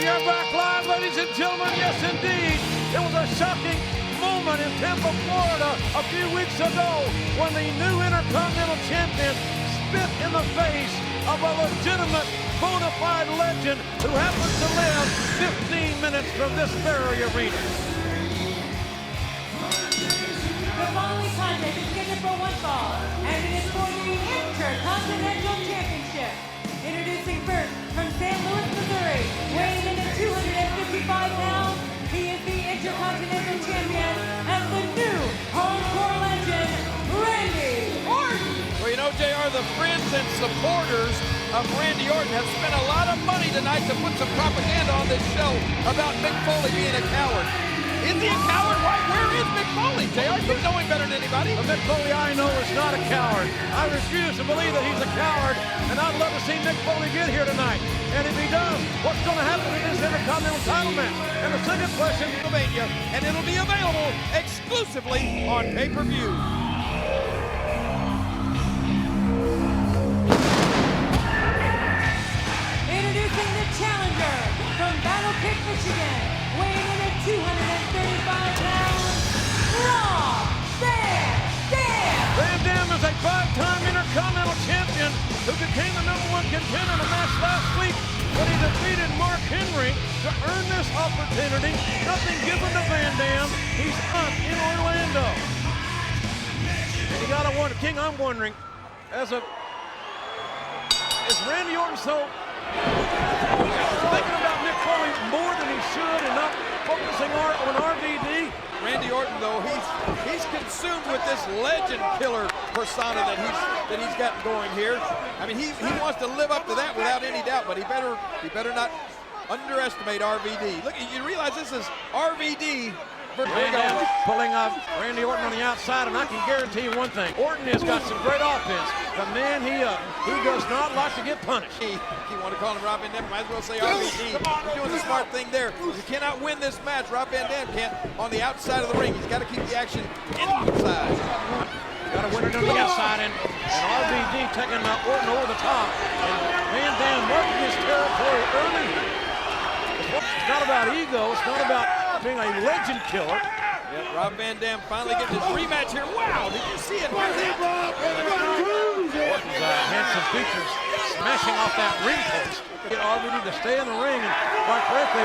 We are back live, ladies and gentlemen. Yes, indeed. It was a shocking moment in Tampa, Florida a few weeks ago when the new Intercontinental Champion spit in the face of a legitimate, bona fide legend who happens to live 15 minutes from this very arena. The following contest is scheduled for one fall, and it is for the Intercontinental Championship. Introducing first, from St. Louis, Missouri, weighing in at 255 pounds, he is the Intercontinental Champion and the new hardcore legend, Randy Orton. Well, you know, JR, the friends and supporters of Randy Orton have spent a lot of money tonight to put some propaganda on this show about Mick Foley being a coward. Is he a coward? Why? Where is Mick Foley, JR? You know him better than anybody. The Mick Foley I know is not a coward. I refuse to believe that he's a coward, and I'd love to see Mick Foley get here tonight. And if he does, what's going to happen in this Intercontinental title match? And the second question, Pennsylvania, and it'll be available exclusively on pay-per-view. Introducing the challenger from Battle Creek, Michigan, weighing in at 235 pounds, Rob Van Dam. Van Dam is a five-time Intercontinental Champion who became the #1 contender in a match last week when he defeated Mark Henry to earn this opportunity. Nothing given to Van Dam. He's up in Orlando. And you gotta wonder, King, I'm wondering, is Randy Orton so thinking about Mick Foley more than he should and not focusing on RVD? Randy Orton, though, he's consumed with this legend killer persona that he's got going here. I mean, he wants to live up to that without any doubt, but he better not underestimate RVD. Look, you realize this is RVD. Pulling up Randy Orton on the outside, and I can guarantee you one thing. Orton has got some great offense. The man, he does not like to get punished. You want to call him Rob Van Dam, might as well say RVD. He's doing the smart thing there. You cannot win this match, Rob Van Dam can't, on the outside of the ring. He's got to keep the action inside. Got to win it on the outside, and RVD taking Orton over the top. And Van Dam marking his territory early. It's not about ego. It's not about being a legend killer. Yep, Rob Van Dam finally getting his rematch here. Wow, did you see it? Orton's handsome features smashing off that ring post. Get RVD to stay in the ring, and quite frankly,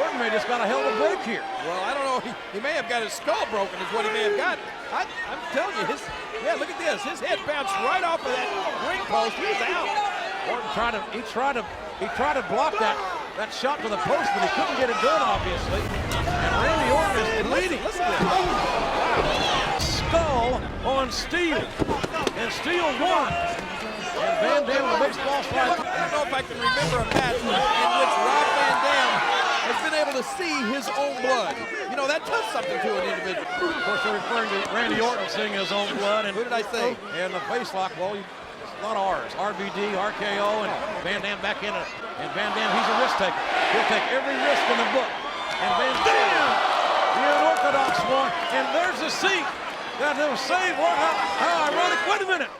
Orton may just got a hell of a break here. Well, I don't know. He may have got his skull broken is what he may have got. I'm telling you, look at this. His head bounced right off of that ring post. He was out. Orton tried to block that shot to the post, but he couldn't get it done, obviously. And Randy Orton is leading. Listen to this. Skull on steel, and steel won. And Van Dam with a big false fly. I don't know if I can remember a match in which Rob Van Dam has been able to see his own blood. You know, that does something to an individual. Of course, they're referring to Randy Orton seeing his own blood. And what did I say? And the face lock, well, not ours. RVD, RKO, and Van Dam back in it. And Van Dam, he's a risk taker. He'll take every risk in the book. And Van Dam, the unorthodox one. And there's the seat that will save. How ironic. Wait a minute.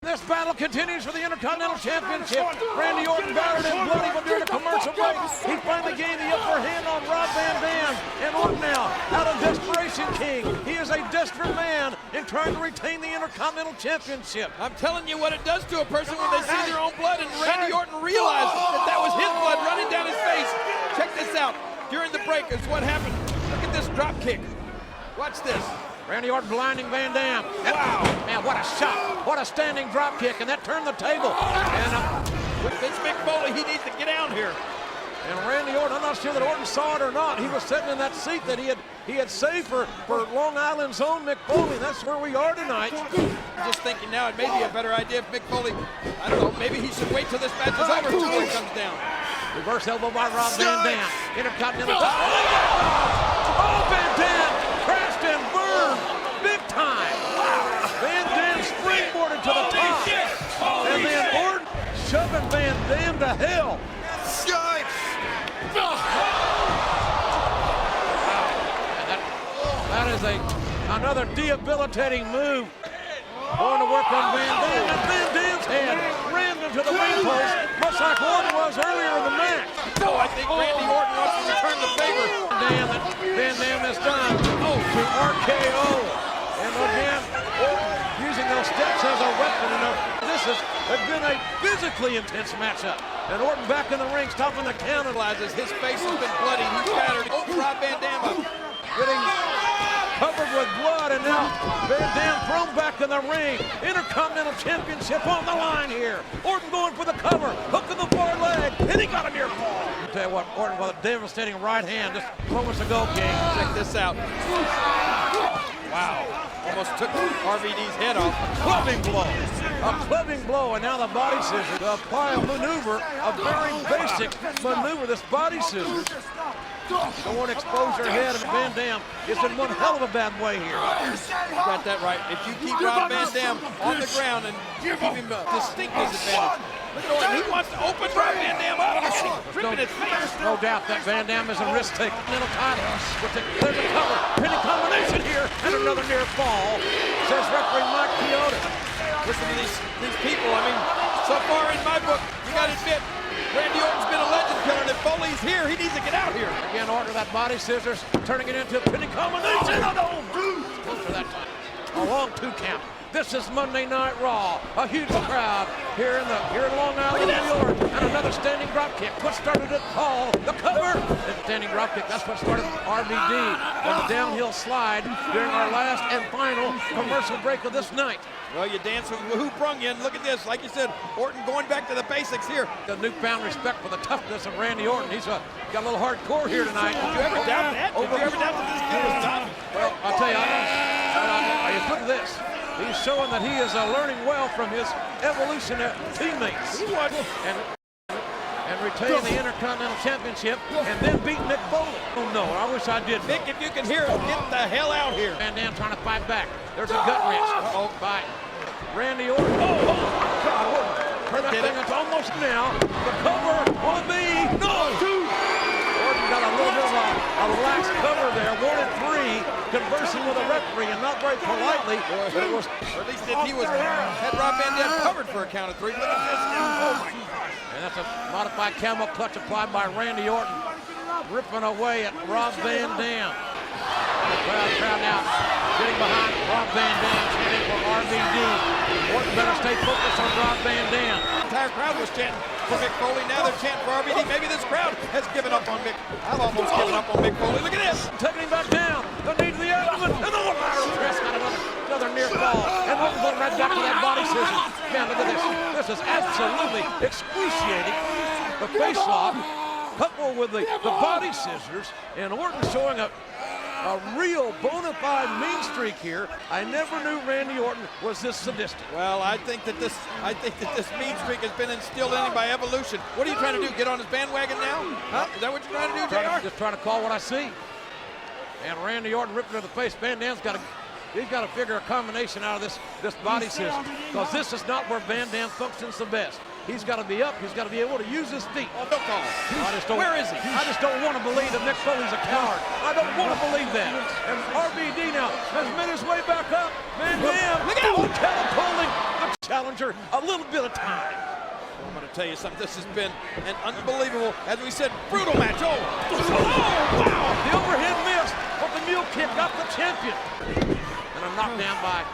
This battle continues for the Intercontinental Championship. Randy Orton battered and bloody, but during a commercial break, he finally gained the upper hand on Rob Van Dam. And Orton now, out of desperation, King. He is a desperate man in trying to retain the Intercontinental Championship. I'm telling you what it does to a person when they see their own blood, and Randy Orton realized that was his blood running down his face. Check this out. During the break, is what happened. Look at this drop kick. Watch this. Randy Orton blinding Van Dam. Wow. Man, what a shot. What a standing drop kick, and that turned the table. And with Vince Mick Foley, he needs to get down here. And Randy Orton, I'm not sure that Orton saw it or not. He was sitting in that seat that he had saved for Long Island's own Mick Foley. That's where we are tonight. I'm just thinking now it may be a better idea if Mick Foley, I don't know, maybe he should wait till this match is over until he comes down. Reverse elbow by Rob Van Dam. Intercontinental. Oh, Van Dam crashed and burned big time. Van Dam springboarded to the top. And then Orton shoving Van Dam to hell. That is another debilitating move. Going to work on Van Dam. And Van Dam's head rammed into the ring post, much like I think Randy Orton wants to return the favor. Van Dam is done. Oh, to RKO. And again, Orton using those steps as a weapon. This has been a physically intense matchup. And Orton back in the ring, stopping the count. His face has been bloody. He's battered. Oh, Rob Van Dam up. Getting covered with blood, and now Van Dam thrown back in the ring. Intercontinental Championship on the line here. Orton going for the cover, hooking the far leg, and he got a near fall. I'll tell you what, Orton with a devastating right hand just moments ago, King. Check this out. Wow. Almost took RVD's head off. Clubbing blow. A clubbing blow, and now the body scissors to apply a maneuver, a very basic maneuver, this body scissors. Don't want to expose your head, and Van Dam is in one hell of a bad way here. You got that right. If you keep Rob Van Dam on the ground and give him a distinct disadvantage. Look at Orton. He wants to open Rob Van Dam up. Ripping his face. No doubt that Van Dam is a risk-taker. There's a cover. Pinning combination here, and another near fall, says referee Mike Chioda. Listen to these people. I mean, so far in my book, you got to admit, Randy Orton's been a legend killer, and if Foley's here, he needs to get out here. Again, Orton with that body scissors, turning it into a pinning combination. Oh, no! Close to that time. A long 2 count. This is Monday Night Raw. A huge crowd here in Long Island, New York. And another standing drop kick. What started it all? The cover. And standing drop kick. That's what started RVD on the downhill slide during our last and final commercial break of this night. Well, you dance with who brung you, and look at this. Like you said, Orton going back to the basics here. The newfound respect for the toughness of Randy Orton. He's got a little hardcore here tonight. Did you ever doubt that? Did you ever doubt that this kid was tough? Well, I'll tell you, look at this. He's showing that he is learning well from his evolutionary teammates. And retain the Intercontinental Championship and then beat Mick Foley. Oh no, I wish I did. Mick, if you can hear it, get the hell out here. Van Dam trying to fight back. There's a gut wrench. By Randy Orton. Oh, God, Orton. Turn that thing, it's almost now. The cover will be no. Orton got a little bit of a relaxed cover there. 1 and 3, conversing with a referee, and not very politely. But it was, or at least if he had Rob Van Dam covered for a count of 3. Look at this. Oh my gosh. And that's a modified camel clutch applied by Randy Orton, ripping away at Rob Van Dam. Crowd now getting behind Rob Van Dam, chanting for RVD. Orton better stay focused on Rob Van Dam. The entire crowd was chanting for Mick Foley. Now they're chanting for RVD. Maybe this crowd has given up on Mick. I've almost given up on Mick Foley. Look at this. Taking him back down. The knee to the abdomen. And the Irish press got another near fall. And Orton going right back to that body scissors. Man, look at this. This is absolutely excruciating. The face lock coupled with the body scissors. And Orton showing a real bona fide mean streak here. I never knew Randy Orton was this sadistic. Well, I think that this mean streak has been instilled in him by evolution. What are you trying to do? Get on his bandwagon now? Huh? Is that what you're trying to do, JR? Just trying to call what I see. And Randy Orton ripping to the face. Van Dam's got to figure a combination out of this body scissors, because this is not where Van Dam functions the best. He's got to be up. He's got to be able to use his feet. Where is he? I just don't want to believe that Mick Foley's a coward. I don't want to believe that. And RVD now has made his way back up. Van Dam, look at catapulting the challenger a little bit of time. I'm going to tell you something. This has been an unbelievable, as we said, brutal match. Oh, wow! The overhead miss, but the mule kick got the champion. And a knockdown by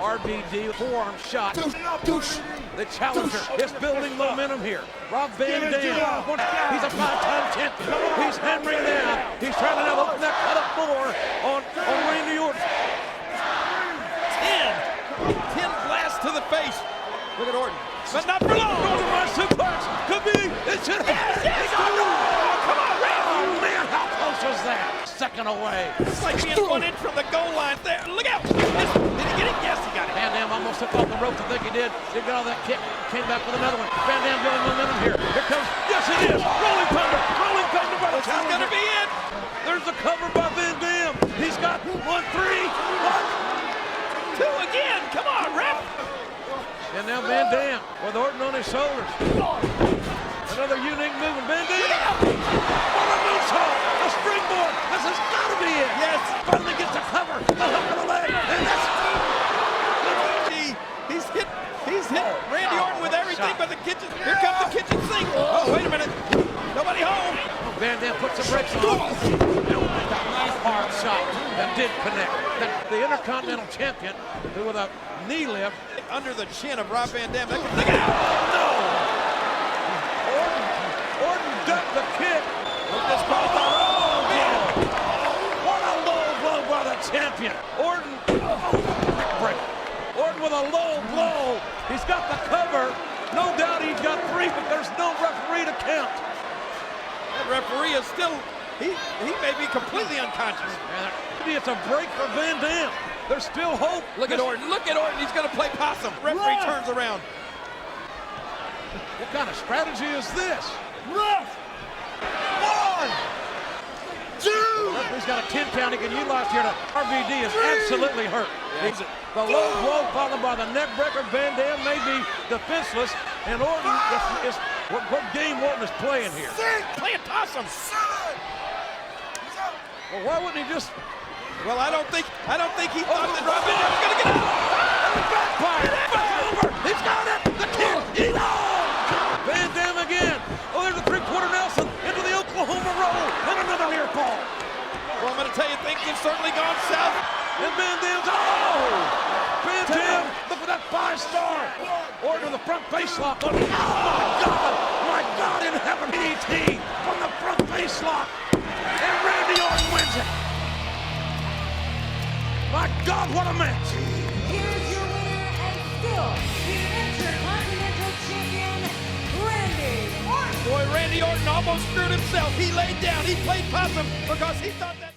RVD, forearm shot. The challenger is building momentum here. Rob Van Dam, he's a 5-time champion. He's hammering down. He's trying to now open that cut up more on Randy Orton. 10 blasts to the face. Look at Orton, but not for long. Override suplex, could be. It should have. Yes, come on, Randy. Oh man, how close was that? Second away. It's like being 1 inch from the goal line there. Look out. Did he get it? Yes, he got it. Van Dam almost took off the rope. I think he did. He got all that kick. Came back with another one. Van Dam building momentum here. Here comes. Yes, it is. Rolling thunder. Rolling thunder by the This is going to be it. There's the cover by Van Dam. He's got 1, 3, 1, 2 again. Come on, ref. And now Van Dam with Orton on his shoulders. Another unique movement. Van Dam. What a moonsault. A springboard. This has got to be it. Yes. Finally gets the cover. The hook of the leg. And that's He's hit Randy Orton with everything but the kitchen. Here comes the kitchen sink. Oh, wait a minute. Nobody home. the brakes on. Nice hard shot that did connect. The Intercontinental Champion, who with a knee lift. Under the chin of Rob Van Dam. Look out! No! Orton ducked the kick. Look this cross out. Oh, man. What a low blow by the champion. Orton, break. Orton with a low blow. He's got the cover. No doubt he's got 3, but there's no referee to count. That referee is still, he may be completely unconscious. Maybe it's a break for Van Dam. There's still hope. Look at Orton. Look at Orton. He's going to play possum. Referee turns around. What kind of strategy is this? 1, 2. He's got a 10 count he can utilize here. RVD is absolutely hurt. Yeah. The low blow followed by the neck breaker. Van Dam may be defenseless, and Orton is what game Orton is playing here. Playing possum. Well, why wouldn't he just? Well, I don't think he thought that Rob Van Dam was going to get out. Backfire! Back over! He's got it! The kick! Van Dam again. Oh, there's a 3-quarter Nelson into the Oklahoma roll, and another near fall. Well, I'm going to tell you, things have certainly gone south. And Van Dam's, Van Dam, look at that 5-star. Orton to the front face lock. Oh, my God in heaven. DDT from the front face lock. And Randy Orton wins it. My God, what a match. Here's your winner and still the Intercontinental Champion, Randy Orton. Boy, Randy Orton almost screwed himself. He laid down. He played possum because he thought that...